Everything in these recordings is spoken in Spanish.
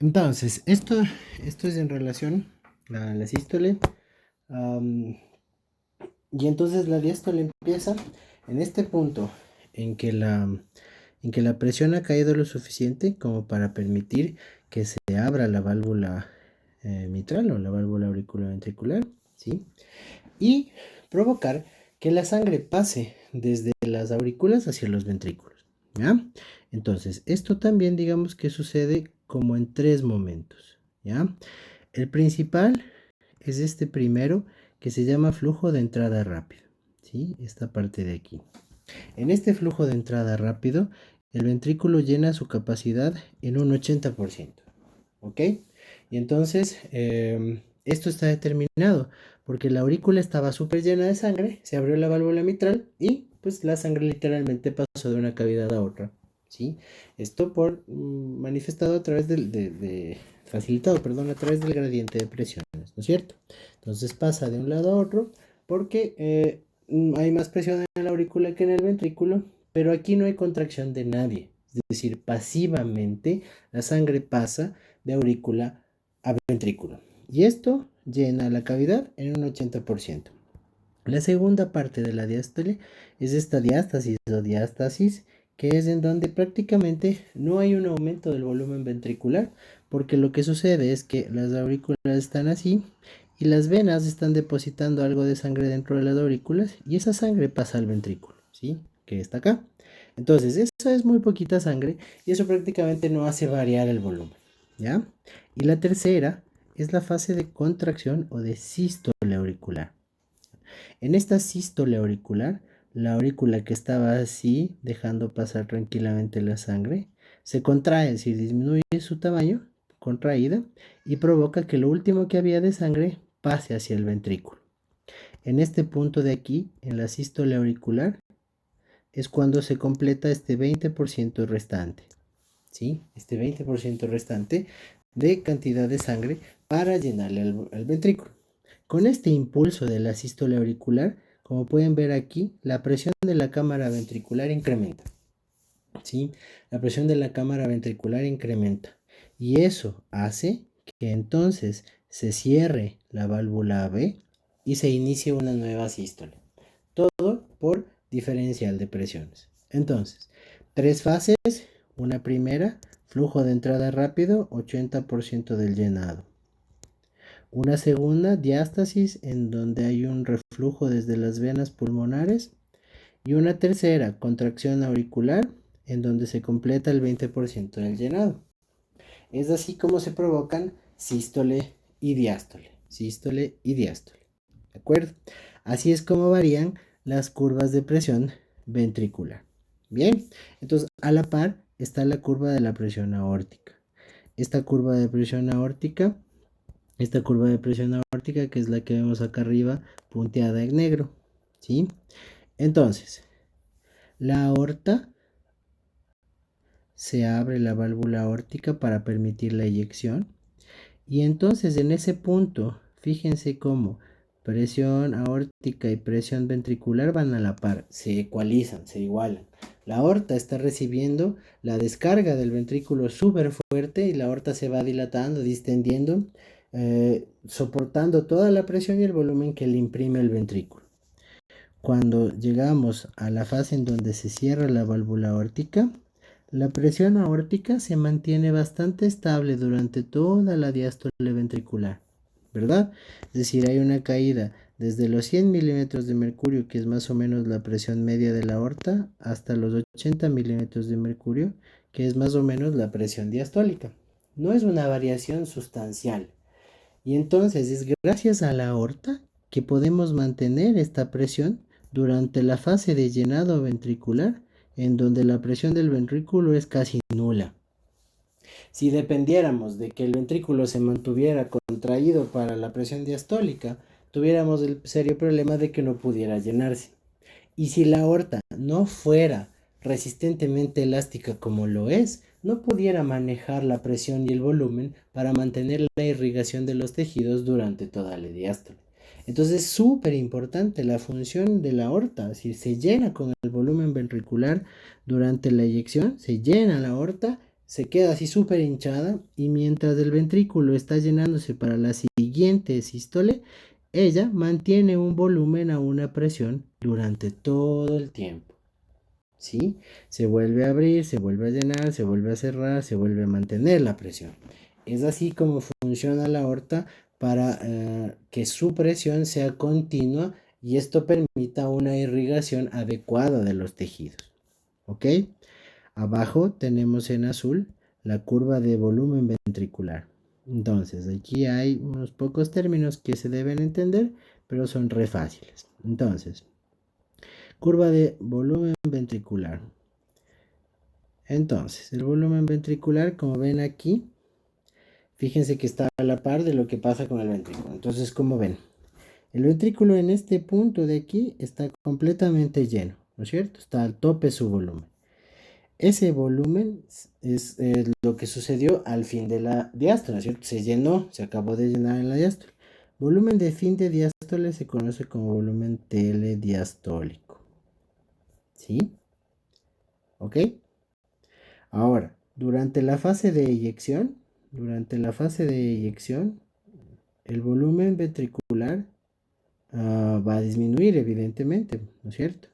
Entonces, esto es en relación a la sístole. am, y entonces la diástole empieza en este punto en que la presión ha caído lo suficiente como para permitir que se abra la válvula mitral o la válvula auriculoventricular, ¿sí? Y provocar que la sangre pase desde las aurículas hacia los ventrículos, ¿ya? Entonces, esto también digamos que sucede como en tres momentos, ¿ya? El principal es este primero que se llama flujo de entrada rápido, ¿sí? Esta parte de aquí. En este flujo de entrada rápido, el ventrículo llena su capacidad en un 80%, ¿ok? Y entonces, esto está determinado porque la aurícula estaba súper llena de sangre, se abrió la válvula mitral y pues la sangre literalmente pasó de una cavidad a otra, ¿sí? Esto por manifestado a través facilitado, perdón, a través del gradiente de presiones, ¿no es cierto? Entonces pasa de un lado a otro porque hay más presión en la aurícula que en el ventrículo, pero aquí no hay contracción de nadie, es decir, pasivamente la sangre pasa de aurícula a ventrículo. Y esto llena la cavidad en un 80%. La segunda parte de la diástole es esta diástasis o diástasis, que es en donde prácticamente no hay un aumento del volumen ventricular, porque lo que sucede es que las aurículas están así y las venas están depositando algo de sangre dentro de las aurículas y esa sangre pasa al ventrículo, ¿sí? Que está acá. Entonces, eso es muy poquita sangre y eso prácticamente no hace variar el volumen, ¿ya? Y la tercera es la fase de contracción o de sístole auricular. En esta sístole auricular, la aurícula que estaba así, dejando pasar tranquilamente la sangre, se contrae, es decir, disminuye su tamaño, contraída, y provoca que lo último que había de sangre pase hacia el ventrículo. En este punto de aquí, en la sístole auricular, es cuando se completa este 20% restante, ¿sí? Este 20% restante de cantidad de sangre para llenarle al ventrículo. Con este impulso de la sístole auricular, como pueden ver aquí, la presión de la cámara ventricular incrementa, ¿sí? La presión de la cámara ventricular incrementa. Y eso hace que entonces se cierre la válvula AB y se inicie una nueva sístole. Todo por diferencial de presiones. Entonces, tres fases. Una primera, flujo de entrada rápido, 80% del llenado. Una segunda, diástasis, en donde hay un reflujo desde las venas pulmonares. Y una tercera, contracción auricular, en donde se completa el 20% del llenado. Es así como se provocan sístole y diástole. Sístole y diástole. ¿De acuerdo? Así es como varían las curvas de presión ventricular. Bien, entonces a la par está la curva de la presión aórtica. Esta curva de presión aórtica esta curva de presión aórtica que es la que vemos acá arriba punteada en negro, ¿sí? Entonces, la aorta se abre la válvula aórtica para permitir la eyección y entonces en ese punto, fíjense cómo presión aórtica y presión ventricular van a la par, se ecualizan, se igualan. La aorta está recibiendo la descarga del ventrículo súper fuerte y la aorta se va dilatando, distendiendo, soportando toda la presión y el volumen que le imprime el ventrículo. Cuando llegamos a la fase en donde se cierra la válvula aórtica, la presión aórtica se mantiene bastante estable durante toda la diástole ventricular, ¿verdad? Es decir, hay una caída desde los 100 milímetros de mercurio, que es más o menos la presión media de la aorta, hasta los 80 milímetros de mercurio, que es más o menos la presión diastólica. No es una variación sustancial. Y entonces es gracias a la aorta que podemos mantener esta presión durante la fase de llenado ventricular, en donde la presión del ventrículo es casi nula. Si dependiéramos de que el ventrículo se mantuviera contraído para la presión diastólica, tuviéramos el serio problema de que no pudiera llenarse. Y si la aorta no fuera resistentemente elástica como lo es, no pudiera manejar la presión y el volumen para mantener la irrigación de los tejidos durante toda la diástole. Entonces es súper importante la función de la aorta, si se llena con el volumen ventricular durante la eyección, se llena la aorta, se queda así súper hinchada y mientras el ventrículo está llenándose para la siguiente sístole, ella mantiene un volumen a una presión durante todo el tiempo. ¿Sí? Se vuelve a abrir, se vuelve a llenar, se vuelve a cerrar, se vuelve a mantener la presión. Es así como funciona la aorta para que su presión sea continua y esto permita una irrigación adecuada de los tejidos. ¿Ok? Abajo tenemos en azul la curva de volumen ventricular. Entonces, aquí hay unos pocos términos que se deben entender, pero son re fáciles. Entonces, curva de volumen ventricular. Entonces, el volumen ventricular, como ven aquí, fíjense que está a la par de lo que pasa con el ventrículo. Entonces, como ven, el ventrículo en este punto de aquí está completamente lleno, ¿no es cierto? Está al tope su volumen. Ese volumen es lo que sucedió al fin de la diástole, ¿cierto? Se llenó, se acabó de llenar en la diástole. Volumen de fin de diástole se conoce como volumen telediastólico. ¿Sí? ¿Ok? Ahora, durante la fase de eyección, el volumen ventricular va a disminuir, evidentemente, ¿no es cierto?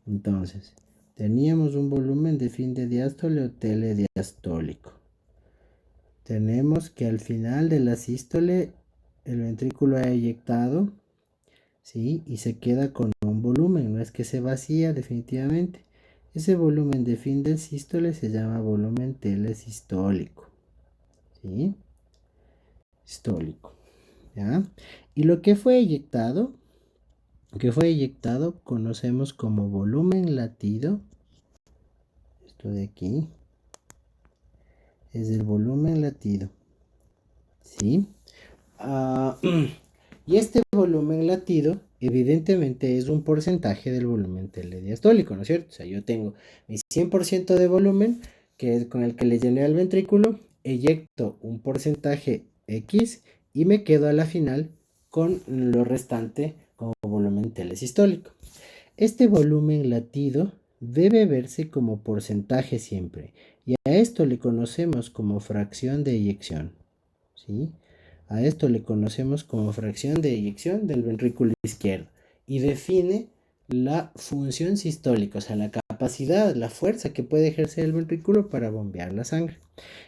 Entonces, teníamos un volumen de fin de diástole o telediastólico. Tenemos que al final de la sístole el ventrículo ha eyectado, ¿sí? Y se queda con un volumen, no es que se vacía definitivamente. Ese volumen de fin del sístole se llama volumen telesistólico, ¿sí? Sistólico, ¿ya? Y lo que fue eyectado conocemos como volumen latido. Esto de aquí es el volumen latido, ¿sí? Ah, y este volumen latido, evidentemente, es un porcentaje del volumen telediastólico, ¿no es cierto? O sea, yo tengo mi 100% de volumen, que es con el que le llené al ventrículo, eyecto un porcentaje X y me quedo a la final con lo restante como volumen telesistólico. Este volumen latido debe verse como porcentaje siempre, y a esto le conocemos como fracción de eyección, ¿sí? A esto le conocemos como fracción de eyección del ventrículo izquierdo y define la función sistólica, o sea, la capacidad, la fuerza que puede ejercer el ventrículo para bombear la sangre.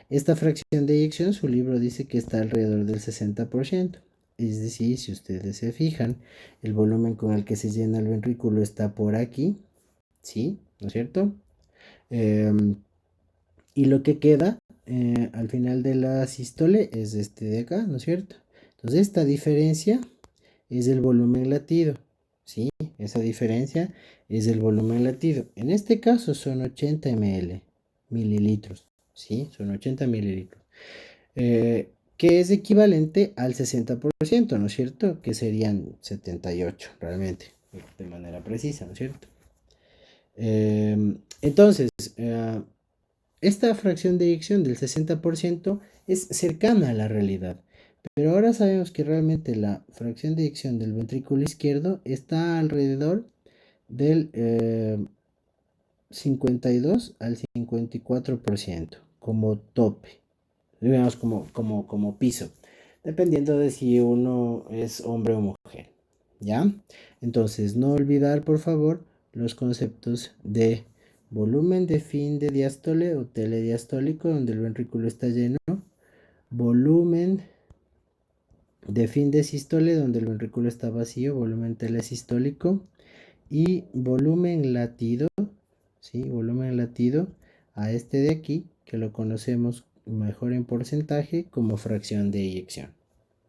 Esta fracción de eyección, su libro dice que está alrededor del 60%. Es decir, si ustedes se fijan, el volumen con el que se llena el ventrículo está por aquí, ¿sí? ¿No es cierto? Em, y lo que queda al final de la sístole es este de acá, ¿no es cierto? Entonces esta diferencia es el volumen latido, ¿sí? Esa diferencia es el volumen latido. En este caso son 80 mililitros, ¿sí? Son 80 mililitros. Que es equivalente al 60%, ¿no es cierto? Que serían 78 realmente, de manera precisa, ¿no es cierto? Entonces, esta fracción de eyección del 60% es cercana a la realidad, pero ahora sabemos que realmente la fracción de eyección del ventrículo izquierdo está alrededor del 52 al 54% como tope, digamos como piso, dependiendo de si uno es hombre o mujer, ¿ya? Entonces, no olvidar, por favor, los conceptos de volumen de fin de diástole o telediastólico, donde el ventrículo está lleno, volumen de fin de sístole, donde el ventrículo está vacío, volumen telesistólico, y volumen latido, ¿sí? Volumen latido a este de aquí, que lo conocemos mejor en porcentaje como fracción de eyección.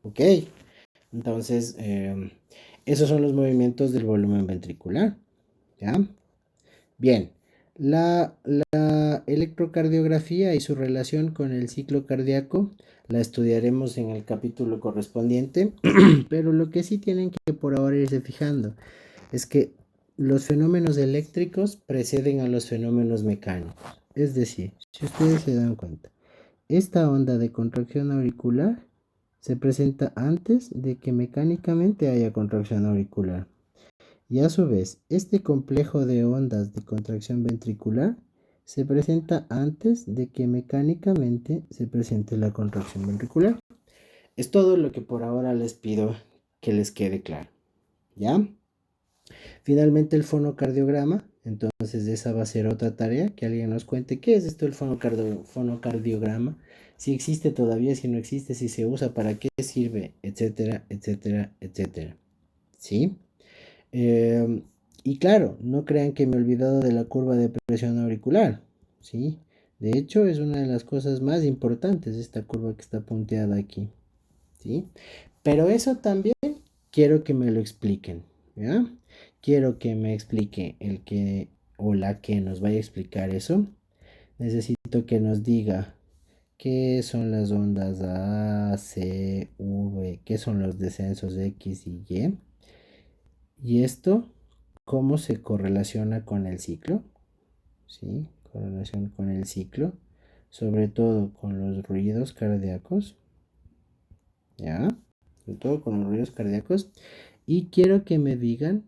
¿Ok? Entonces, esos son los movimientos del volumen ventricular. ¿Ya? Bien, la electrocardiografía y su relación con el ciclo cardíaco la estudiaremos en el capítulo correspondiente, pero lo que sí tienen que por ahora irse fijando es que los fenómenos eléctricos preceden a los fenómenos mecánicos. Es decir, si ustedes se dan cuenta, esta onda de contracción auricular se presenta antes de que mecánicamente haya contracción auricular. Y a su vez, este complejo de ondas de contracción ventricular se presenta antes de que mecánicamente se presente la contracción ventricular. Es todo lo que por ahora les pido que les quede claro, ¿ya? Finalmente el fonocardiograma, entonces esa va a ser otra tarea, que alguien nos cuente qué es esto el fonocardiograma, si existe todavía, si no existe, si se usa, para qué sirve, etcétera, etcétera, etcétera. ¿Sí? Y claro, no crean que me he olvidado de la curva de presión auricular, ¿sí? De hecho, es una de las cosas más importantes, esta curva que está punteada aquí, ¿sí? Pero eso también quiero que me lo expliquen, ¿ya? Quiero que me explique el que o la que nos vaya a explicar eso. Necesito que nos diga qué son las ondas A, C, V, qué son los descensos X y Y. Y esto, cómo se correlaciona con el ciclo, ¿sí? Correlación con el ciclo, sobre todo con los ruidos cardíacos, ¿ya? Sobre todo con los ruidos cardíacos. Y quiero que me digan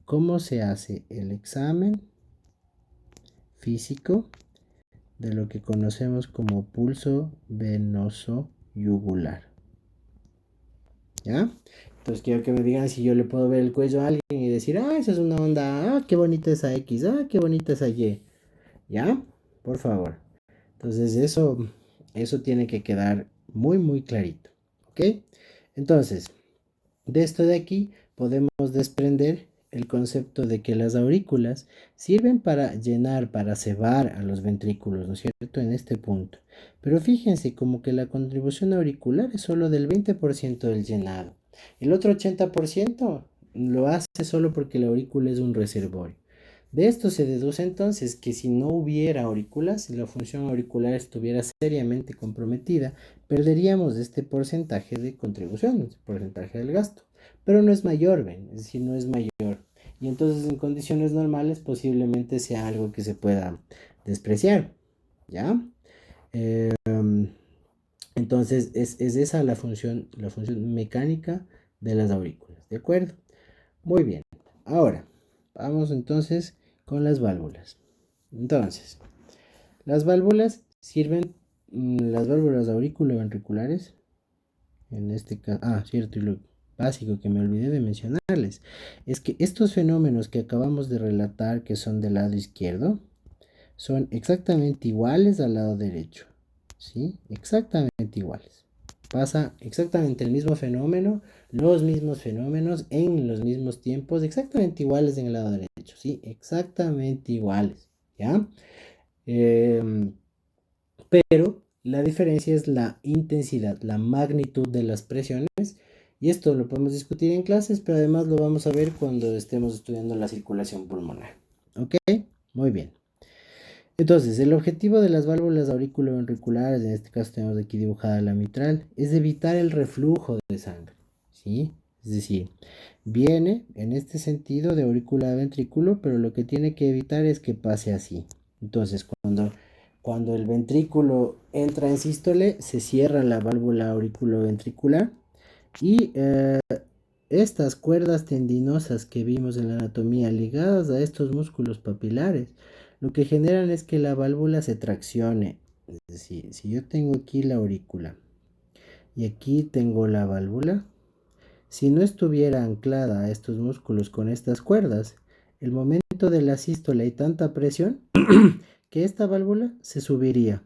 cómo se hace el examen físico de lo que conocemos como pulso venoso yugular. ¿Ya? Entonces quiero que me digan si yo le puedo ver el cuello a alguien y decir, ah, esa es una onda, ah, qué bonita esa X, ah, qué bonita esa Y. ¿Ya? Por favor. Entonces eso tiene que quedar muy, muy clarito. ¿Ok? Entonces, de esto de aquí podemos desprender el concepto de que las aurículas sirven para llenar, para cebar a los ventrículos, ¿no es cierto? En este punto. Pero fíjense como que la contribución auricular es solo del 20% del llenado. El otro 80% lo hace solo porque la aurícula es un reservorio. De esto se deduce entonces que si no hubiera aurículas, si la función auricular estuviera seriamente comprometida, perderíamos este porcentaje de contribución, este porcentaje del gasto. Pero no es mayor, ¿ven? Es decir, no es mayor. Y entonces en condiciones normales posiblemente sea algo que se pueda despreciar, ¿ya? Eh, entonces es esa la función mecánica de las aurículas, ¿de acuerdo? Muy bien. Ahora, vamos entonces con las válvulas. Entonces, las válvulas sirven, las válvulas auriculoventriculares, en este caso, cierto, y lo básico que me olvidé de mencionarles, es que estos fenómenos que acabamos de relatar, que son del lado izquierdo, son exactamente iguales al lado derecho, ¿sí? Exactamente iguales. Pasa exactamente el mismo fenómeno, los mismos fenómenos en los mismos tiempos, exactamente iguales en el lado derecho, ¿sí? Exactamente iguales, ¿ya? Em, pero la diferencia es la intensidad, la magnitud de las presiones, y esto lo podemos discutir en clases, pero además lo vamos a ver cuando estemos estudiando la circulación pulmonar, ¿ok? Muy bien. Entonces, el objetivo de las válvulas auriculoventriculares, en este caso tenemos aquí dibujada la mitral, es evitar el reflujo de sangre, ¿sí? Es decir, viene en este sentido de aurícula a ventrículo, pero lo que tiene que evitar es que pase así. Entonces, cuando el ventrículo entra en sístole, se cierra la válvula auriculoventricular y estas cuerdas tendinosas que vimos en la anatomía ligadas a estos músculos papilares, lo que generan es que la válvula se traccione. Es decir, si yo tengo aquí la aurícula y aquí tengo la válvula, si no estuviera anclada a estos músculos con estas cuerdas, el momento de la sístole hay tanta presión que esta válvula se subiría,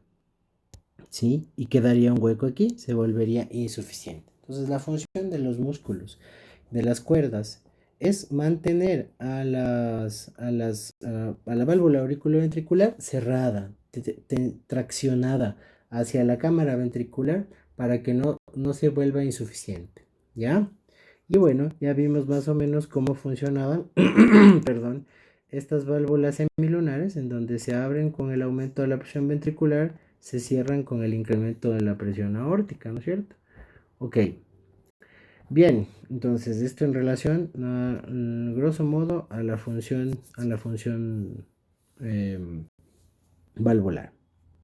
¿sí? Y quedaría un hueco aquí, se volvería insuficiente. Entonces la función de los músculos, de las cuerdas, es mantener a la válvula auriculoventricular cerrada, traccionada hacia la cámara ventricular para que no se vuelva insuficiente, ¿ya? Y bueno, ya vimos más o menos cómo funcionaban, perdón, estas válvulas semilunares en donde se abren con el aumento de la presión ventricular, se cierran con el incremento de la presión aórtica, ¿no es cierto? Ok, bien, entonces esto en relación, grosso modo, a la función valvular.